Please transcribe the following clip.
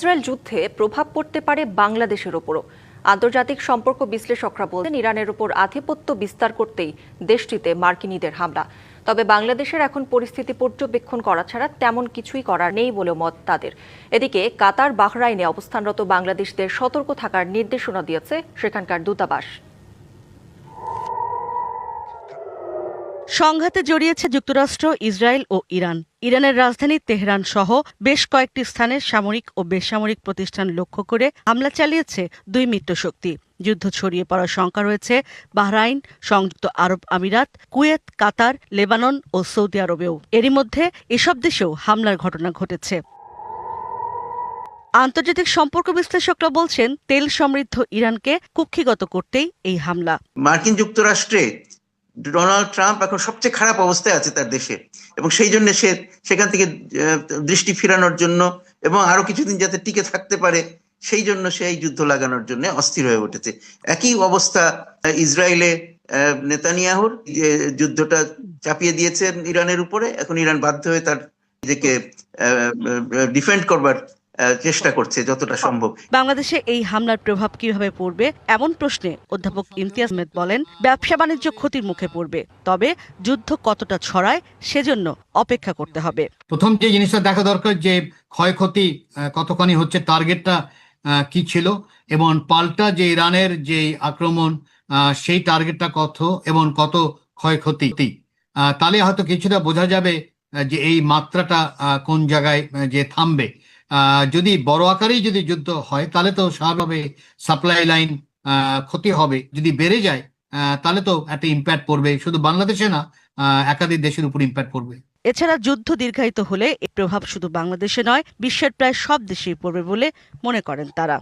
Israel যুদ্ধে প্রভাব পড়তে পারে বাংলাদেশের ওপরও। আন্তর্জাতিক সম্পর্ক বিশ্লেষকরা বলছেন, ইরানের ওপর আধিপত্য বিস্তার করতেই দেশটিতে মার্কিনীদের হামলা। তবে বাংলাদেশের এখন পরিস্থিতি পর্যবেক্ষণ করা ছাড়া তেমন কিছুই করার নেই বলেও মত তাদের। এদিকে কাতার, বাহরাইনে অবস্থানরত বাংলাদেশিদের সতর্ক থাকার নির্দেশনা দিয়েছে সেখানকার দূতাবাস। সংঘাতে জড়িয়েছে যুক্তরাষ্ট্র, ইসরায়েল ও ইরান। ইরানের রাজধানী তেহরান সহ বেশ কয়েকটি স্থানে সামরিক ও বেসামরিক প্রতিষ্ঠান লক্ষ্য করে হামলা চালিয়েছে দুই মিত্রশক্তি। যুদ্ধ ছড়িয়ে পড়ার শঙ্কা রয়েছে বাহরাইন, সংযুক্ত আরব আমিরাত, কুয়েত, কাতার, লেবানন ও সৌদি আরবেও। এরই মধ্যে এসব দেশেও হামলার ঘটনা ঘটেছে। আন্তর্জাতিক সম্পর্ক বিশ্লেষকরা বলছেন, তেল সমৃদ্ধ ইরানকে কুক্ষিগত করতেই এই হামলা। মার্কিন যুক্তরাষ্ট্রে ডোনাল্ড ট্রাম্প এখন সবচেয়ে খারাপ অবস্থায় আছে তার দেশে, এবং সেই জন্য সে সেখান থেকে দৃষ্টি ফেরানোর জন্য এবং আরো কিছুদিন যাতে টিকে থাকতে পারে সেই জন্য সে এই যুদ্ধ লাগানোর জন্য অস্থির হয়ে উঠেছে। একই অবস্থা ইসরায়েলে নেতানিয়াহুর, যে যুদ্ধটা চাপিয়ে দিয়েছে ইরানের উপরে। এখন ইরান বাধ্য হয়ে তার নিজেকে ডিফেন্ড করবার চেষ্টা করছে যতটা সম্ভব। বাংলাদেশে এই হামলার প্রভাব কিভাবে পড়বে এমন প্রশ্নে অধ্যাপক ইমতিয়াজ আহমেদ বলেন, ব্যবসা বাণিজ্য ক্ষতির মুখে পড়বে, তবে যুদ্ধ কতটা ছড়ায় সেজন্য অপেক্ষা করতে হবে। প্রথম যে জিনিসটা দেখা দরকার যে ক্ষয়ক্ষতি কতখানি হচ্ছে, টার্গেটটা কি ছিল, এবং পাল্টা যে ইরানের যে আক্রমণ সেই টার্গেটটা কত এবং কত ক্ষয়ক্ষতি, তাহলে হয়তো কিছুটা বোঝা যাবে যে এই মাত্রাটা কোন জায়গায় যে থামবে। যদি বড় আকারেই যদি যুদ্ধ হয় তাহলে তো স্বাভাবিকভাবে সাপ্লাই লাইন ক্ষতি হবে। যদি বেড়ে যায় তাহলে তো একটা ইম্প্যাক্ট পড়বে, শুধু বাংলাদেশে না, একাধিক দেশের উপর ইম্প্যাক্ট পড়বে। এছাড়া যুদ্ধ দীর্ঘায়িত হলে এর প্রভাব শুধু বাংলাদেশে নয়, বিশ্বের প্রায় সব দেশেই পড়বে বলে মনে করেন তারা।